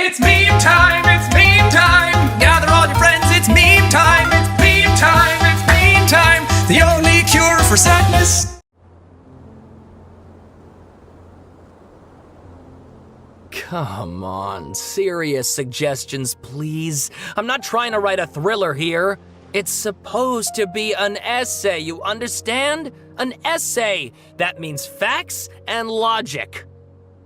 It's meme time, it's meme time. Gather all your friends, it's meme time. It's meme time, it's meme time. The only cure for sadness. Come on, serious suggestions, please. I'm not trying to write a thriller here. It's supposed to be an essay, you understand? An essay. That means facts and logic.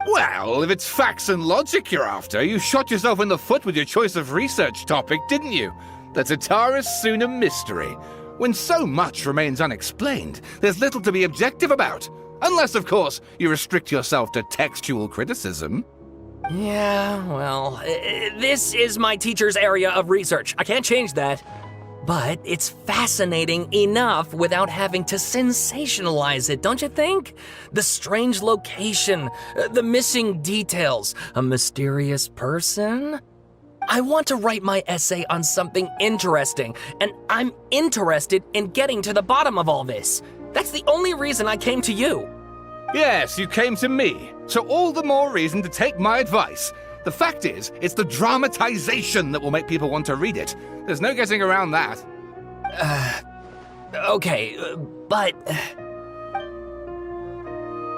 Well, if it's facts and logic you're after, you shot yourself in the foot with your choice of research topic, didn't you? The Tatara Suna mystery. When so much remains unexplained, there's little to be objective about. Unless, of course, you restrict yourself to textual criticism. Yeah, well, this is my teacher's area of research. I can't change that. But it's fascinating enough without having to sensationalize it, don't you think? The strange location, the missing details, a mysterious person. I want to write my essay on something interesting, and I'm interested in getting to the bottom of all this. That's the only reason I came to you. Yes, you came to me, so all the more reason to take my advice. The fact is, it's the dramatization that will make people want to read it. There's no getting around that. Okay, but...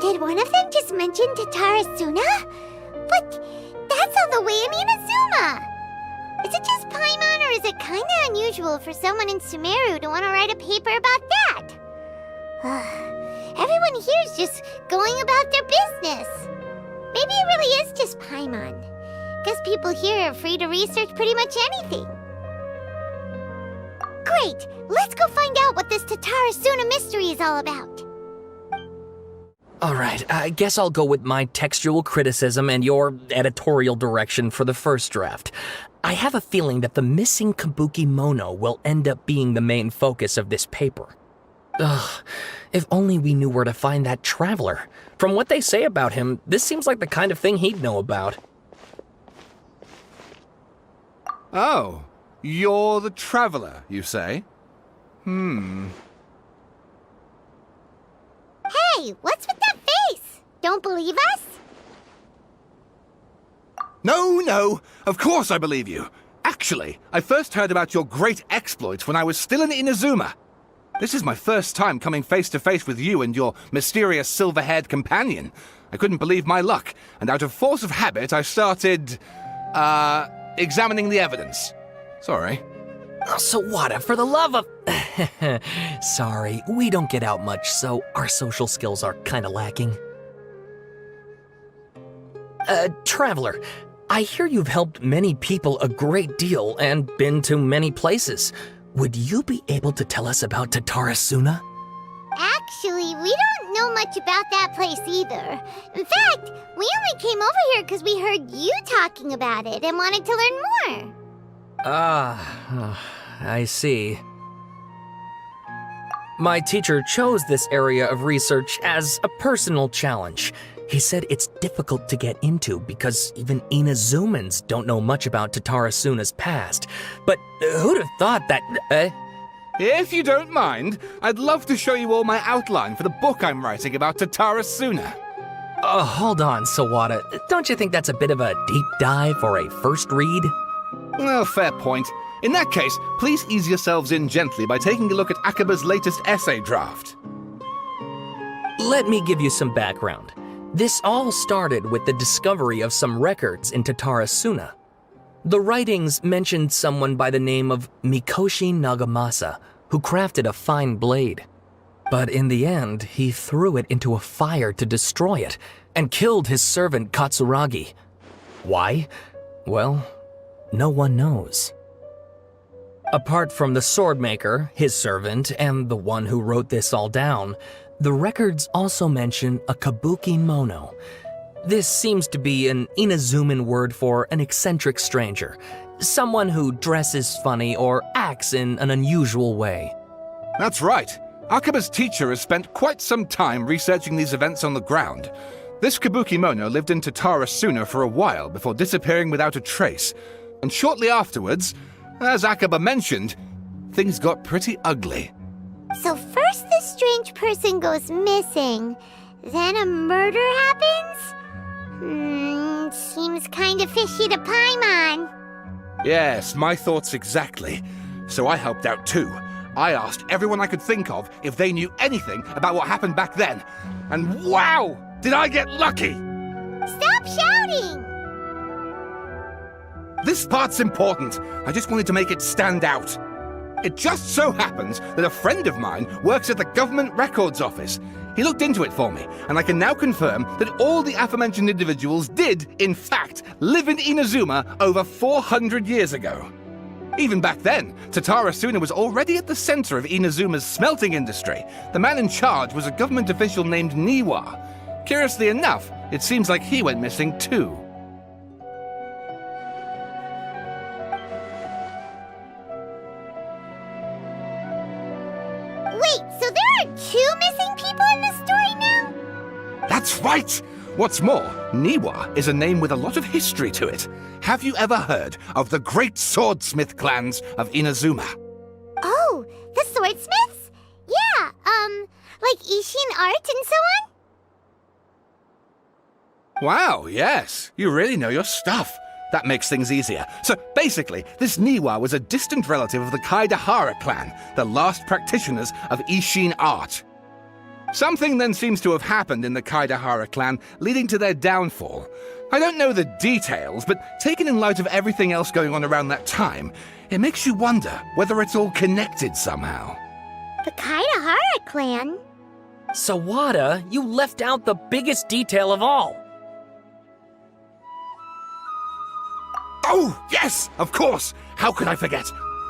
Did one of them just mention Tatara Suna? But that's all the way in Inazuma! Is it just Paimon, or is it kinda unusual for someone in Sumeru to want to write a paper about that? Everyone here's just going about their business. Maybe it really is just Paimon. Guess people here are free to research pretty much anything. Great! Let's go find out what this Tatara Suna mystery is all about. Alright, I guess I'll go with my textual criticism and your editorial direction for the first draft. I have a feeling that the missing Kabuki Mono will end up being the main focus of this paper. Ugh, if only we knew where to find that traveler. From what they say about him, this seems like the kind of thing he'd know about. Oh, you're the traveler, you say? Hey, what's with that face? Don't believe us? No, of course I believe you. Actually, I first heard about your great exploits when I was still in Inazuma. This is my first time coming face to face with you and your mysterious silver-haired companion. I couldn't believe my luck, and out of force of habit, I started, examining the evidence. Sorry. Oh, Sawada, for the love of... Sorry, we don't get out much, so our social skills are kinda lacking. Traveler, I hear you've helped many people a great deal and been to many places. Would you be able to tell us about Tatara Suna? Actually, we don't know much about that place either. In fact, we only came over here because we heard you talking about it and wanted to learn more. I see. My teacher chose this area of research as a personal challenge. He said it's difficult to get into because even Inazumans don't know much about Tatara Suna's past. But who'd have thought that... If you don't mind, I'd love to show you all my outline for the book I'm writing about Tatara Suna. Hold on, Sawada. Don't you think that's a bit of a deep dive for a first read? Well, fair point. In that case, please ease yourselves in gently by taking a look at Akaba's latest essay draft. Let me give you some background. This all started with the discovery of some records in Tatara Suna. The writings mentioned someone by the name of Mikoshi Nagamasa, who crafted a fine blade. But in the end, he threw it into a fire to destroy it, and killed his servant Katsuragi. Why? Well, no one knows. Apart from the swordmaker, his servant, and the one who wrote this all down, the records also mention a Kabuki Mono. This seems to be an Inazuman word for an eccentric stranger, someone who dresses funny or acts in an unusual way. That's right. Akaba's teacher has spent quite some time researching these events on the ground. This Kabuki Mono lived in Tatara Suna for a while before disappearing without a trace. And shortly afterwards, as Akaba mentioned, things got pretty ugly. So first this strange person goes missing, then a murder happens? Seems kinda fishy to Paimon. Yes, my thoughts exactly. So I helped out too. I asked everyone I could think of if they knew anything about what happened back then. And wow! Did I get lucky! Stop shouting! This part's important. I just wanted to make it stand out. It just so happens that a friend of mine works at the government records office. He looked into it for me, and I can now confirm that all the aforementioned individuals did, in fact, live in Inazuma over 400 years ago. Even back then, Tatara Suna was already at the center of Inazuma's smelting industry. The man in charge was a government official named Niwa. Curiously enough, it seems like he went missing too. Wait, so there are 2 missing people in this story now? That's right! What's more, Niwa is a name with a lot of history to it. Have you ever heard of the great swordsmith clans of Inazuma? Oh, the swordsmiths? Yeah, like Ishin art and so on? Wow, yes. You really know your stuff. That makes things easier. So basically, this Niwa was a distant relative of the Kaidahara clan, the last practitioners of Ishin art. Something then seems to have happened in the Kaidahara clan, leading to their downfall. I don't know the details, but taken in light of everything else going on around that time, it makes you wonder whether it's all connected somehow. The Kaidahara clan? Sawada, you left out the biggest detail of all. Oh, yes, of course. How could I forget?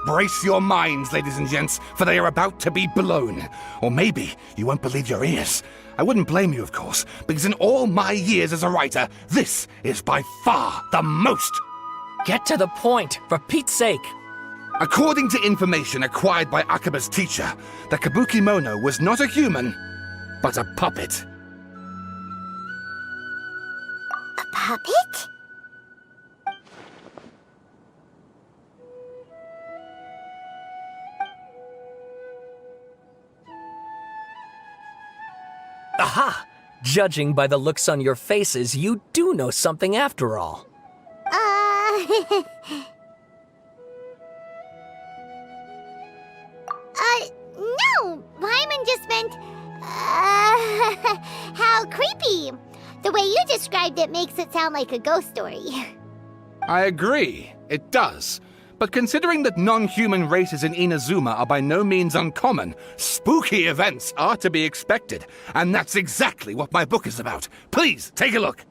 Brace your minds, ladies and gents, for they are about to be blown. Or maybe you won't believe your ears. I wouldn't blame you, of course, because in all my years as a writer, this is by far the most. Get to the point, for Pete's sake. According to information acquired by Akaba's teacher, the Kabukimono was not a human, but a puppet. A puppet? Aha! Judging by the looks on your faces, you do know something after all. No! Paimon just meant, how creepy. The way you described it makes it sound like a ghost story. I agree, it does. But considering that non-human races in Inazuma are by no means uncommon, spooky events are to be expected. And that's exactly what my book is about. Please, take a look.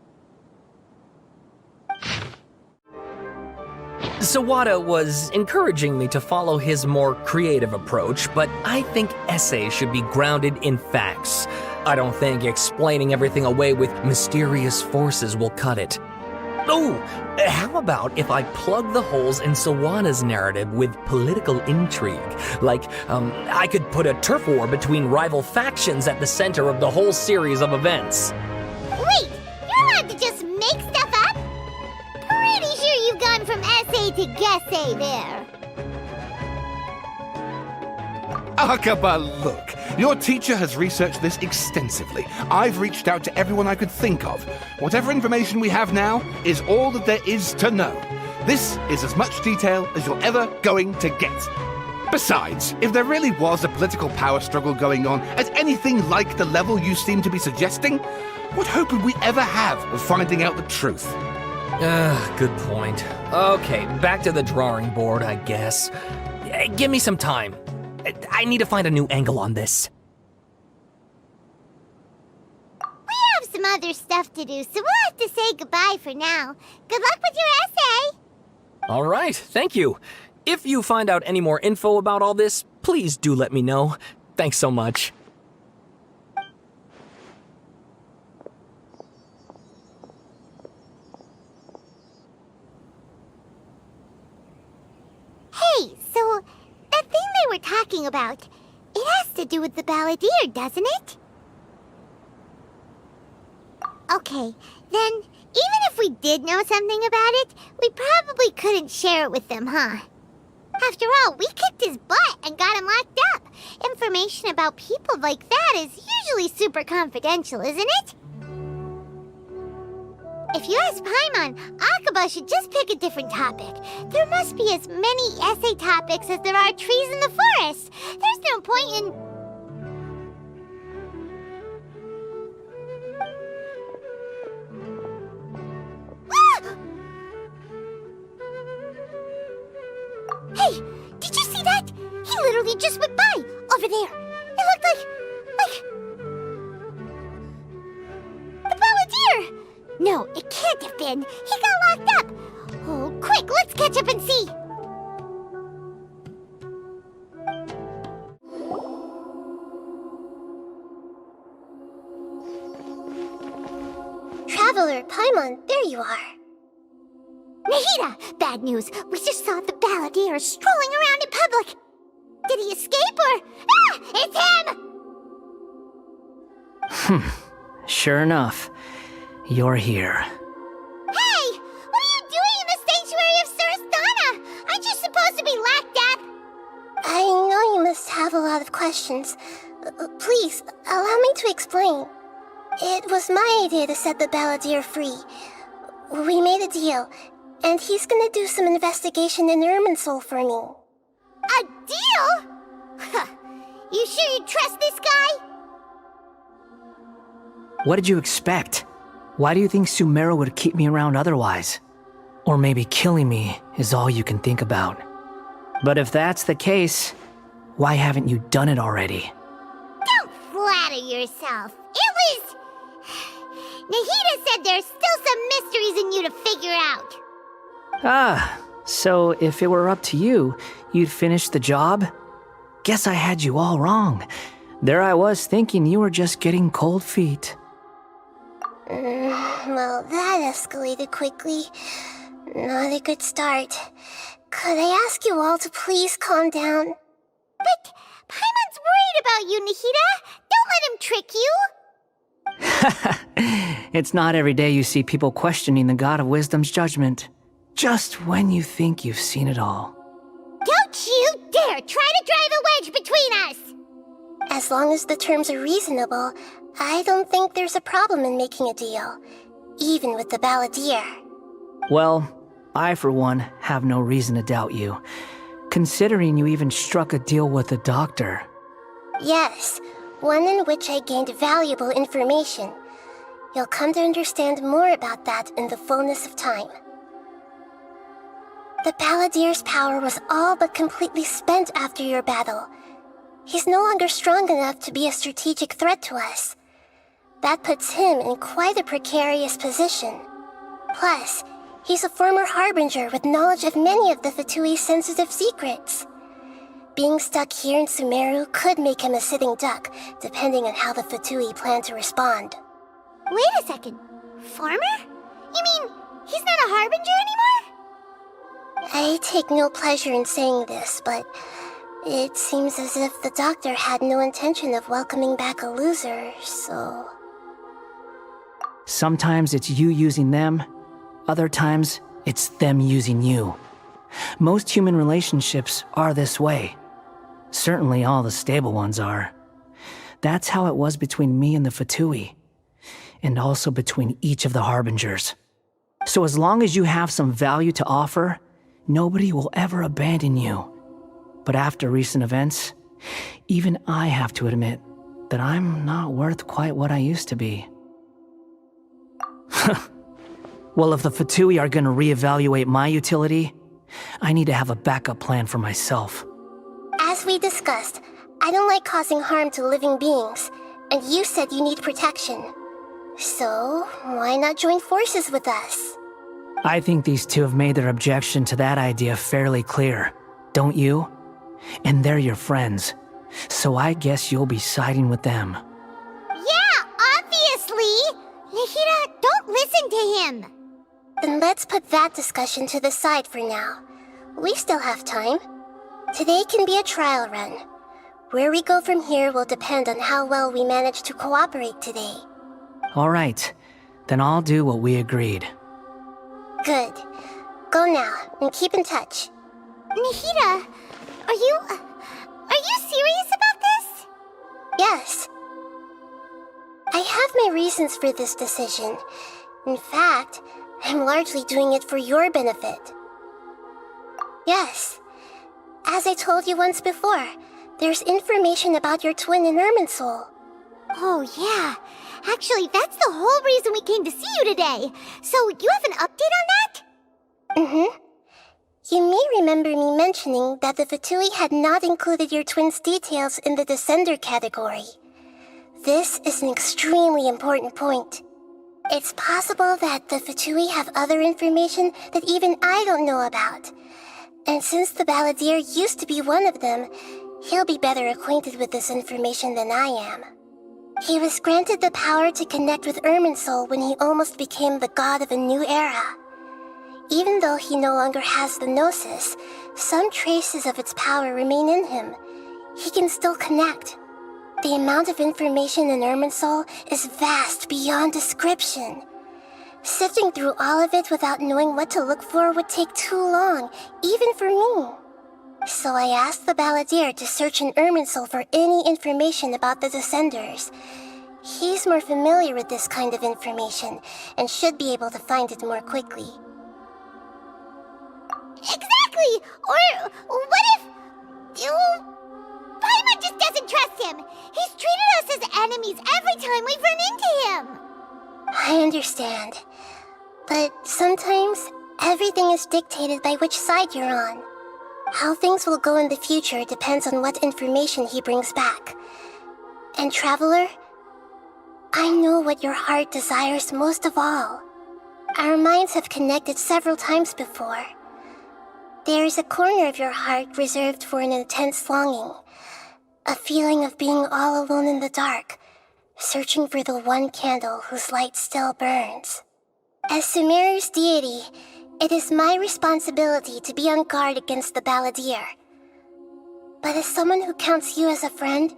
Sawada was encouraging me to follow his more creative approach, but I think essays should be grounded in facts. I don't think explaining everything away with mysterious forces will cut it. Oh, how about if I plug the holes in Sawada's narrative with political intrigue? Like, I could put a turf war between rival factions at the center of the whole series of events. Wait, you're allowed to just make stuff up? Pretty sure you've gone from essay to guessay there. Akaba, look. Your teacher has researched this extensively. I've reached out to everyone I could think of. Whatever information we have now is all that there is to know. This is as much detail as you're ever going to get. Besides, if there really was a political power struggle going on at anything like the level you seem to be suggesting, what hope would we ever have of finding out the truth? Good point. Okay, back to the drawing board, I guess. Give me some time. I need to find a new angle on this. We have some other stuff to do, so we'll have to say goodbye for now. Good luck with your essay! All right, thank you. If you find out any more info about all this, please do let me know. Thanks so much. Hey, so that thing they were talking about, it has to do with the balladeer, doesn't it? Okay, then even if we did know something about it, we probably couldn't share it with them, huh? After all, we kicked his butt and got him locked up. Information about people like that is usually super confidential, isn't it? If you ask Paimon, Akaba should just pick a different topic. There must be as many essay topics as there are trees in the forest. There's no point in... Ah! Hey, did you see that? He literally just went by, over there. It looked like... the Balladeer! No, it can't have been. He got locked up. Oh, quick, let's catch up and see. Traveler, Paimon, there you are. Nahida! Bad news. We just saw the Balladeer strolling around in public. Did he escape or... Ah! It's him! Sure enough, you're here. Hey! What are you doing in the sanctuary of Surasthana? Aren't you supposed to be locked up? I know you must have a lot of questions. Please, allow me to explain. It was my idea to set the Balladeer free. We made a deal, and he's gonna do some investigation in Irminsul for me. A deal? Huh. You sure you trust this guy? What did you expect? Why do you think Sumeru would keep me around otherwise? Or maybe killing me is all you can think about. But if that's the case, why haven't you done it already? Don't flatter yourself. It was... Nahida said there's still some mysteries in you to figure out. Ah, so if it were up to you, you'd finish the job? Guess I had you all wrong. There I was thinking you were just getting cold feet. Well, that escalated quickly. Not a good start. Could I ask you all to please calm down? But Paimon's worried about you, Nahida. Don't let him trick you. It's not every day you see people questioning the God of Wisdom's judgment. Just when you think you've seen it all. Don't you dare try to drive a wedge between us! As long as the terms are reasonable, I don't think there's a problem in making a deal. Even with the Balladeer. Well, I for one have no reason to doubt you. Considering you even struck a deal with the doctor. Yes, one in which I gained valuable information. You'll come to understand more about that in the fullness of time. The Balladeer's power was all but completely spent after your battle. He's no longer strong enough to be a strategic threat to us. That puts him in quite a precarious position. Plus, he's a former Harbinger with knowledge of many of the Fatui's sensitive secrets. Being stuck here in Sumeru could make him a sitting duck, depending on how the Fatui plan to respond. Wait a second. Former? You mean he's not a Harbinger anymore? I take no pleasure in saying this, but it seems as if the doctor had no intention of welcoming back a loser, so... Sometimes it's you using them, other times it's them using you. Most human relationships are this way. Certainly all the stable ones are. That's how it was between me and the Fatui, and also between each of the Harbingers. So as long as you have some value to offer, nobody will ever abandon you. But after recent events, even I have to admit that I'm not worth quite what I used to be. Well, if the Fatui are gonna reevaluate my utility, I need to have a backup plan for myself. As we discussed, I don't like causing harm to living beings, and you said you need protection. So, why not join forces with us? I think these two have made their objection to that idea fairly clear, don't you? And they're your friends, so I guess you'll be siding with them. Yeah, obviously! Nahida, don't listen to him! Then let's put that discussion to the side for now. We still have time. Today can be a trial run. Where we go from here will depend on how well we manage to cooperate today. All right, then I'll do what we agreed. Good. Go now, and keep in touch. Nahida, are you serious about this? Yes. I have my reasons for this decision. In fact, I'm largely doing it for your benefit. Yes. As I told you once before, there's information about your twin in Irminsul. Oh, yeah. Actually, that's the whole reason we came to see you today. So, you have an update on that? Mm-hmm. You may remember me mentioning that the Fatui had not included your twin's details in the Descender category. This is an extremely important point. It's possible that the Fatui have other information that even I don't know about. And since the Balladeer used to be one of them, he'll be better acquainted with this information than I am. He was granted the power to connect with Irminsul when he almost became the god of a new era. Even though he no longer has the Gnosis, some traces of its power remain in him. He can still connect. The amount of information in Irminsul is vast beyond description. Sifting through all of it without knowing what to look for would take too long, even for me. So I asked the Balladeer to search in Irminsul for any information about the Descenders. He's more familiar with this kind of information, and should be able to find it more quickly. Exactly! Or what if... Paimon just doesn't trust him! He's treated us as enemies every time we've run into him! I understand. But sometimes, everything is dictated by which side you're on. How things will go in the future depends on what information he brings back. And Traveler, I know what your heart desires most of all. Our minds have connected several times before. There is a corner of your heart reserved for an intense longing. A feeling of being all alone in the dark, searching for the one candle whose light still burns. As Sumeru's deity, it is my responsibility to be on guard against the Balladeer. But as someone who counts you as a friend,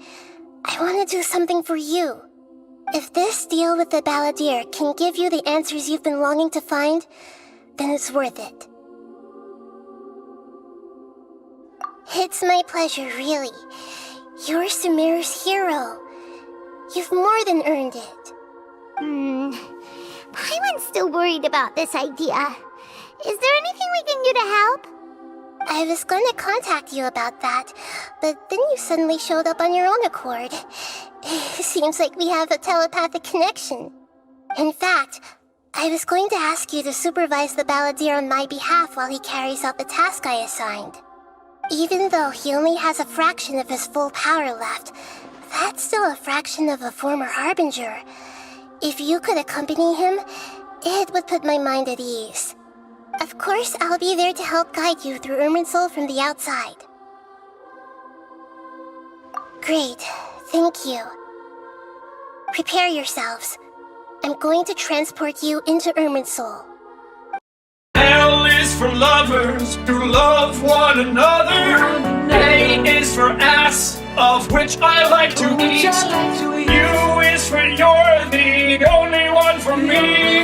I want to do something for you. If this deal with the Balladeer can give you the answers you've been longing to find, then it's worth it. It's my pleasure, really. You're Sumeru's hero. You've more than earned it. Paimon's still worried about this idea. Is there anything we can do to help? I was going to contact you about that, but then you suddenly showed up on your own accord. Seems like we have a telepathic connection. In fact, I was going to ask you to supervise the Balladeer on my behalf while he carries out the task I assigned. Even though he only has a fraction of his full power left, that's still a fraction of a former Harbinger. If you could accompany him, it would put my mind at ease. Of course, I'll be there to help guide you through Irminsul from the outside. Great, thank you. Prepare yourselves. I'm going to transport you into Irminsul. L is for lovers who love one another. A is for ass, of which I like to eat. U is for you're the only one for me.